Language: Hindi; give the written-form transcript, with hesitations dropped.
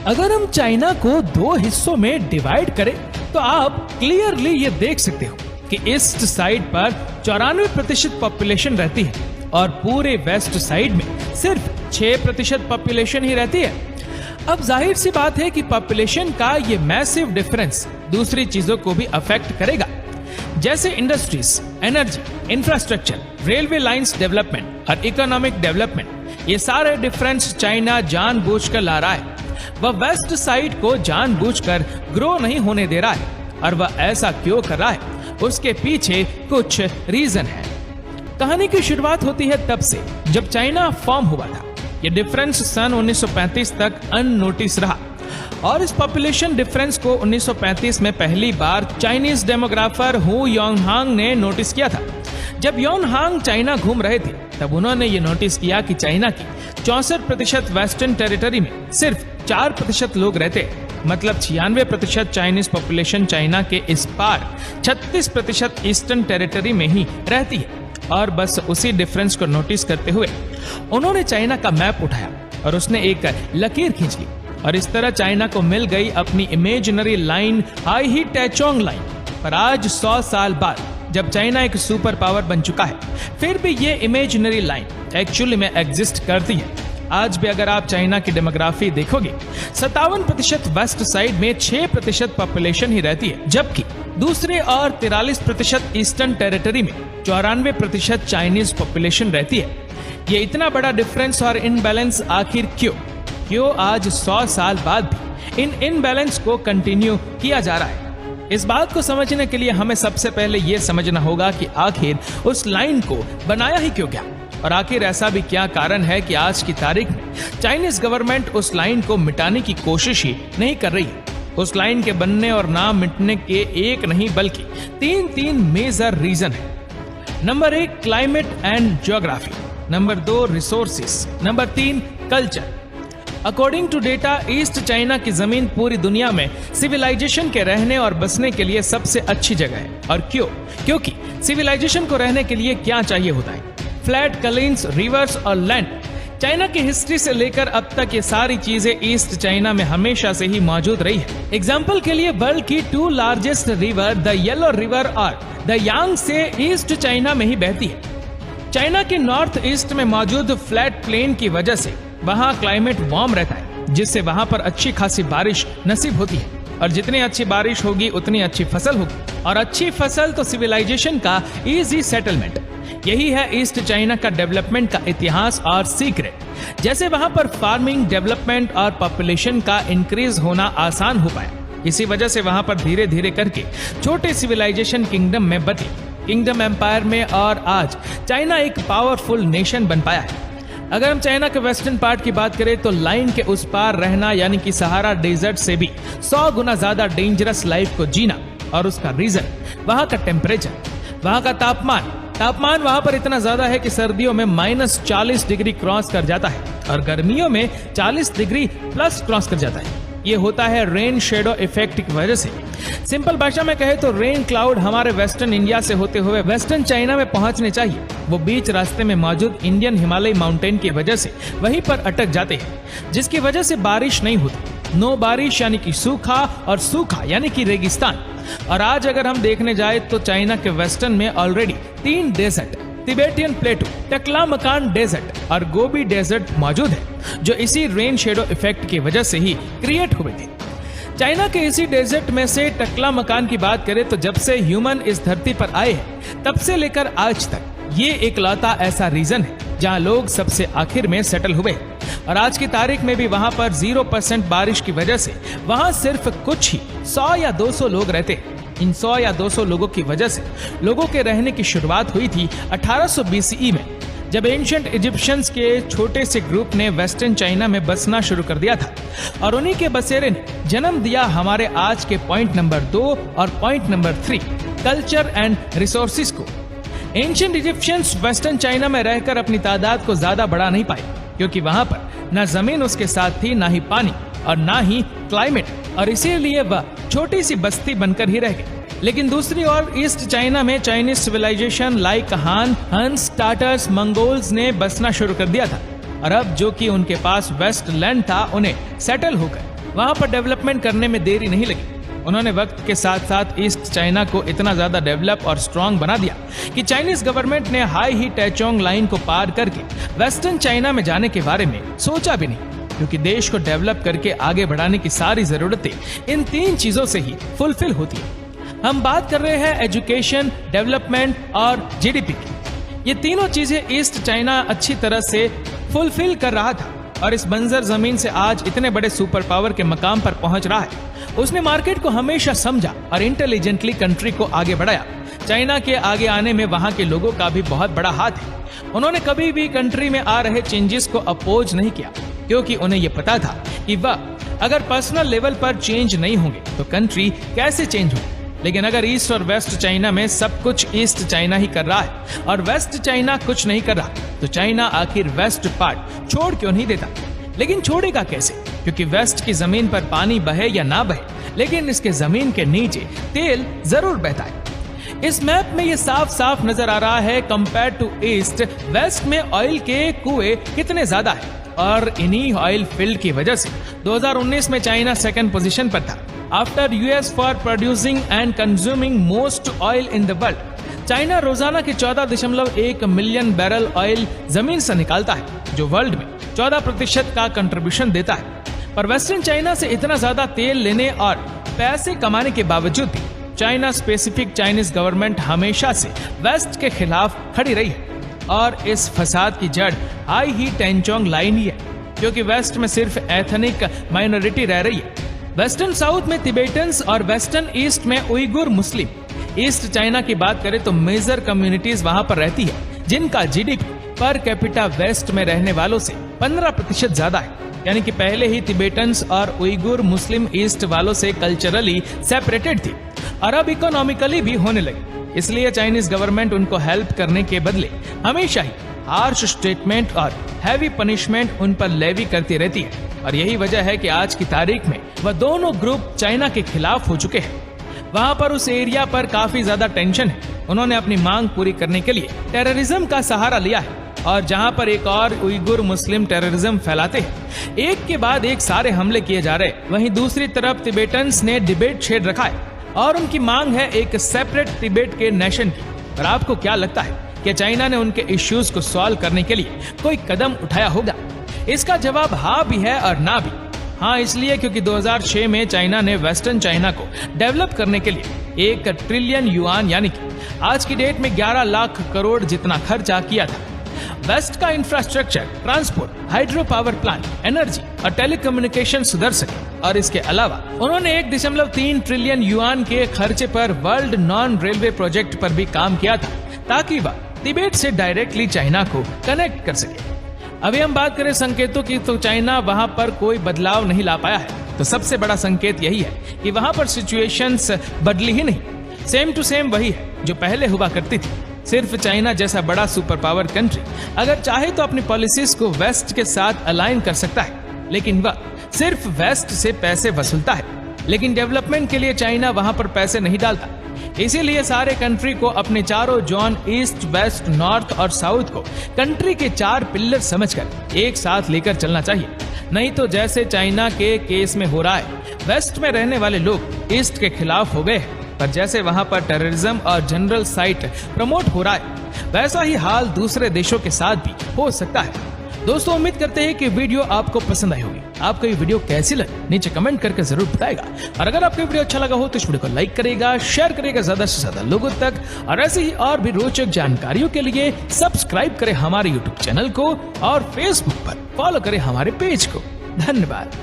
अगर हम चाइना को दो हिस्सों में डिवाइड करें तो आप क्लियरली ये देख सकते हो कि ईस्ट साइड पर 94% पॉपुलेशन रहती है और पूरे वेस्ट साइड में सिर्फ 6% पॉपुलेशन ही रहती है। अब जाहिर सी बात है कि पॉपुलेशन का ये मैसिव डिफरेंस दूसरी चीजों को भी अफेक्ट करेगा, जैसे industries, energy, infrastructure, railway lines development और इकोनॉमिक डेवलपमेंट। ये सारे डिफरेंस चाइना जानबूझकर ला रहा है। वह वेस्ट साइड को जानबूझकर ग्रो नहीं होने दे रहा है, और वह ऐसा क्यों कर रहा है उसके पीछे कुछ रीजन है। कहानी की शुरुआत होती है तब से जब चाइना फॉर्म हुआ था। ये डिफरेंस सन 1935 तक अननोटिस रहा, और इस पॉपुलेशन डिफरेंस को 1935 में पहली बार चाइनीज डेमोग्राफर हु योंगहांग ने नोटिस किया था। जब योंगहांग चाइना घूम रहे थे तब उन्होंने ये नोटिस किया कि चाइना की 64% वेस्टर्न टेरिटरी में सिर्फ 4% लोग रहते हैं, मतलब 96% चाइनीज पॉपुलेशन चाइना के इस पार 36% ईस्टर्न टेरिटरी में ही रहती है। और बस उसी डिफरेंस को नोटिस करते हुए उन्होंने चाइना का मैप उठाया और उसने एक लकीर खींच ली, और इस तरह चाइना को मिल गई अपनी इमेजिनरी लाइन, हाई ही टैचोंग लाइन। पर आज 100 साल बाद जब चाइना एक सुपर पावर बन चुका है, फिर भी ये इमेजिनरी लाइन एक्चुअली में एग्जिस्ट करती है। आज भी अगर आप चाइना की डेमोग्राफी देखोगे, 57% वेस्ट साइड में 6% पॉपुलेशन ही रहती है, जबकि दूसरे और 43% ईस्टर्न टेरिटरी में 94% चाइनीज पॉपुलेशन रहती है। ये इतना बड़ा डिफरेंस और इनबैलेंस आखिर क्यों आज 100 साल बाद भी इन इनबैलेंस को कंटिन्यू किया जा रहा है? इस बात को समझने के लिए हमें सबसे पहले ये समझना होगा कि आखिर उस लाइन को बनाया ही क्यों गया, और आखिर ऐसा भी क्या कारण है कि आज की तारीख में चाइनीज गवर्नमेंट उस लाइन को मिटाने की कोशिश ही नहीं कर रही है। उस लाइन के बनने और ना मिटने के एक नहीं बल्कि तीन मेजर रीजन है। Number 1 climate and geography, number 2 resources, number 3 culture. According to data, east China की जमीन पूरी दुनिया में सिविलाइजेशन के रहने और बसने के लिए सबसे अच्छी जगह है। और क्योंकि सिविलाइजेशन को रहने के लिए क्या चाहिए होता है? फ्लैट कलीन्स, रिवर्स और लैंड। चाइना की हिस्ट्री से लेकर अब तक ये सारी चीजें ईस्ट चाइना में हमेशा से ही मौजूद रही है। एग्जाम्पल के लिए वर्ल्ड की 2 largest river the yellow river और द यांग से ईस्ट चाइना में ही बहती है। चाइना के नॉर्थ ईस्ट में मौजूद फ्लैट प्लेन की वजह से वहाँ क्लाइमेट वार्म रहता है, जिससे वहाँ पर अच्छी खासी बारिश नसीब होती है, और जितनी अच्छी बारिश होगी उतनी अच्छी फसल होगी, और अच्छी फसल तो सिविलाइजेशन का इजी सेटलमेंट। यही है ईस्ट चाइना का डेवलपमेंट का इतिहास और सीक्रेट। जैसे वहाँ पर फार्मिंग, डेवलपमेंट और पॉपुलेशन का इंक्रीज होना आसान हो पाया, इसी वजह से वहाँ पर धीरे धीरे करके छोटे सिविलाइजेशन किंगडम में बदले, किंगडम एम्पायर में, और आज चाइना एक पावरफुल नेशन बन पाया है। अगर हम चाइना के वेस्टर्न पार्ट की बात करें तो लाइन के उस पार रहना यानी कि सहारा डेजर्ट से भी 100 गुना ज्यादा डेंजरस लाइफ को जीना, और उसका रीजन वहाँ का टेम्परेचर, वहाँ का तापमान वहाँ पर इतना ज्यादा है कि सर्दियों में -40 डिग्री क्रॉस कर जाता है और गर्मियों में 40 डिग्री प्लस क्रॉस कर जाता है। ये होता है रेन शेडो इफेक्ट की वजह से। सिंपल भाषा में कहे तो रेन क्लाउड हमारे वेस्टर्न इंडिया से होते हुए वेस्टर्न चाइना में पहुंचने चाहिए, वो बीच रास्ते में मौजूद इंडियन हिमालय माउंटेन की वजह से वहीं पर अटक जाते हैं, जिसकी वजह से बारिश नहीं होती। नो बारिश यानी कि सूखा, और सूखा यानी कि रेगिस्तान। और आज अगर हम देखने जाए तो चाइना के वेस्टर्न में already 3 desert, Tibetan plateau, Taklamakan desert और गोबी डेजर्ट मौजूद है, जो इसी रेन शेडो इफेक्ट की वजह से ही क्रिएट हुए थे। चाइना के इसी डेजर्ट में से टकलामकान की बात करें तो जब से ह्यूमन इस धरती पर आए हैं तब से लेकर आज तक ये एकलौता ऐसा रीजन है जहां लोग सबसे आखिर में सेटल हुए, और आज की तारीख में भी वहां पर 0% बारिश की वजह से वहां सिर्फ कुछ ही 100 या 200 लोग रहते हैं। इन 100 या 200 लोगों की वजह से लोगों के रहने की शुरुआत हुई थी 1800 BCE में, जब एंशिएंट इजिप्शियंस के छोटे से ग्रुप ने वेस्टर्न चाइना में बसना शुरू कर दिया था, और उन्हीं के बसेरे ने जन्म दिया हमारे आज के पॉइंट नंबर 2 और point number 3, culture and resources को। एंशिएंट इजिप्शियंस वेस्टर्न चाइना में रहकर अपनी तादाद को ज्यादा बढ़ा नहीं पाए, क्योंकि वहां पर न जमीन उसके साथ थी, ना ही पानी और ना ही क्लाइमेट, और इसीलिए वह छोटी सी बस्ती बनकर ही रह गई। लेकिन दूसरी ओर ईस्ट चाइना में चाइनीज सिविलाइजेशन लाइक हान, हंस, टाटर्स, मंगोल्स ने बसना शुरू कर दिया था, और अब जो कि उनके पास वेस्ट लैंड था उन्हें सेटल होकर वहां पर डेवलपमेंट करने में देरी नहीं लगी। उन्होंने वक्त के साथ साथ ईस्ट चाइना को इतना ज्यादा डेवलप और स्ट्रांग बना दिया कि चाइनीज गवर्नमेंट ने हाई ही टैचोंग लाइन को पार करके वेस्टर्न चाइना में जाने के बारे में सोचा भी नहीं, क्योंकि देश को डेवलप करके आगे बढ़ाने की सारी जरूरतें इन 3 चीजों से ही फुलफिल होती है। हम बात कर रहे हैं एजुकेशन, डेवलपमेंट और जीडीपी की। ये तीनों चीजें ईस्ट चाइना अच्छी तरह से फुलफिल कर रहा था और इस बंजर जमीन से आज इतने बड़े सुपर पावर के मकाम पर पहुंच रहा है। उसने मार्केट को हमेशा समझा और इंटेलिजेंटली कंट्री को आगे बढ़ाया। चाइना के आगे आने में वहां के लोगों का भी बहुत बड़ा हाथ है। उन्होंने कभी भी कंट्री में आ रहे चेंजेस को अपोज नहीं किया, क्योंकि उन्हें यह पता था कि वह अगर पर्सनल लेवल पर चेंज नहीं होंगे तो कंट्री कैसे चेंज होगी। लेकिन अगर ईस्ट और वेस्ट चाइना में सब कुछ ईस्ट चाइना ही कर रहा है और वेस्ट चाइना कुछ नहीं कर रहा, तो चाइना आखिर वेस्ट पार्ट छोड़ क्यों नहीं देता। लेकिन छोड़ेगा कैसे, क्योंकि वेस्ट की जमीन पर पानी बहे या ना बहे, लेकिन इसके जमीन के नीचे तेल जरूर बहता है। इस मैप में ये साफ साफ नजर आ रहा है कंपेयर टू ईस्ट, वेस्ट में ऑयल के कुएं कितने ज्यादा है। और इन्हीं ऑयल फील्ड की वजह से 2019 में चाइना 2nd पोजीशन पर था after US for producing and consuming most oil in the world. China रोजाना के 14.1 मिलियन बैरल ऑयल जमीन से निकालता है, जो वर्ल्ड में 14% का कंट्रीब्यूशन देता है। पर वेस्टर्न चाइना से इतना ज्यादा तेल लेने और पैसे कमाने के बावजूद भी चाइना स्पेसिफिक चाइनीज गवर्नमेंट हमेशा से वेस्ट के खिलाफ खड़ी रही है। और इस फसाद की जड़ हाई ही टैचोंग लाइन ही है, क्योंकि वेस्ट में सिर्फ एथनिक माइनॉरिटी रह रही है। वेस्टर्न साउथ में तिबेटन्स और वेस्टर्न ईस्ट में उइगुर मुस्लिम। ईस्ट चाइना की बात करें तो मेजर कम्युनिटीज वहां पर रहती है, जिनका जीडीपी पर कैपिटा वेस्ट में रहने वालों से 15% ज्यादा है। यानी कि पहले ही तिबेटन्स और उइगुर मुस्लिम ईस्ट वालों से कल्चरली सेपरेटेड थी और अब इकोनॉमिकली भी होने लगी। इसलिए चाइनीज गवर्नमेंट उनको हेल्प करने के बदले हमेशा ही हार्श स्टेटमेंट और हैवी पनिशमेंट उन पर लेवी करती रहती है। और यही वजह है कि आज की तारीख में वह दोनों ग्रुप चाइना के खिलाफ हो चुके हैं। वहां पर उस एरिया पर काफी ज्यादा टेंशन है। उन्होंने अपनी मांग पूरी करने के लिए टेररिज्म का सहारा लिया है और जहां पर एक और उइगुर मुस्लिम टेररिज्म फैलाते हैं, एक के बाद एक सारे हमले किए जा रहे, वहीं दूसरी तरफ तिबेटन्स ने डिबेट छेड़ रखा है और उनकी मांग है एक सेपरेट तिबेट के नेशन की। और आपको क्या लगता है कि चाइना ने उनके इश्यूज को सॉल्व करने के लिए कोई कदम उठाया होगा? इसका जवाब हाँ भी है और ना भी। हाँ इसलिए क्योंकि 2006 में चाइना ने वेस्टर्न चाइना को डेवलप करने के लिए 1 ट्रिलियन युआन यानी कि आज की डेट में 11 लाख करोड़ जितना खर्चा किया था। वेस्ट का infrastructure, transport, hydro power plant, energy और टेलीकम्युनिकेशन सुधर सके। और इसके अलावा उन्होंने 1.3 ट्रिलियन युआन के खर्चे पर वर्ल्ड नॉन रेलवे प्रोजेक्ट पर भी काम किया था, ताकि वह तिबेट से डायरेक्टली चाइना को कनेक्ट कर सके। अभी हम बात करें संकेतों की, तो चाइना वहां पर कोई बदलाव नहीं ला पाया है। तो सबसे बड़ा संकेत यही है कि वहां पर सिचुएशंस बदली ही नहीं, सेम टू सेम वही है जो पहले हुआ करती थी। सिर्फ चाइना जैसा बड़ा सुपर पावर कंट्री अगर चाहे तो अपनी पॉलिसीज को वेस्ट के साथ अलाइन कर सकता है, लेकिन वह सिर्फ वेस्ट से पैसे वसूलता है, लेकिन डेवलपमेंट के लिए चाइना वहां पर पैसे नहीं डालता। इसीलिए सारे कंट्री को अपने चारों जोन ईस्ट, वेस्ट, नॉर्थ और साउथ को कंट्री के 4 पिलर समझकर एक साथ लेकर चलना चाहिए। नहीं तो जैसे चाइना के केस में हो रहा है, वेस्ट में रहने वाले लोग ईस्ट के खिलाफ हो गए हैं, पर जैसे वहां पर टेररिज्म और जनरल साइट प्रमोट हो रहा है, वैसा ही हाल दूसरे देशों के साथ भी हो सकता है। दोस्तों उम्मीद करते हैं कि वीडियो आपको पसंद आई होगी। आपको ये वीडियो कैसी लगी नीचे कमेंट करके जरूर बताएगा। और अगर आपको वीडियो अच्छा लगा हो तो इस वीडियो को लाइक करेगा, शेयर करेगा ज्यादा से ज्यादा लोगों तक। और ऐसे ही और भी रोचक जानकारियों के लिए सब्सक्राइब करें हमारे यूट्यूब चैनल को और फेसबुक पर फॉलो करें हमारे पेज को। धन्यवाद।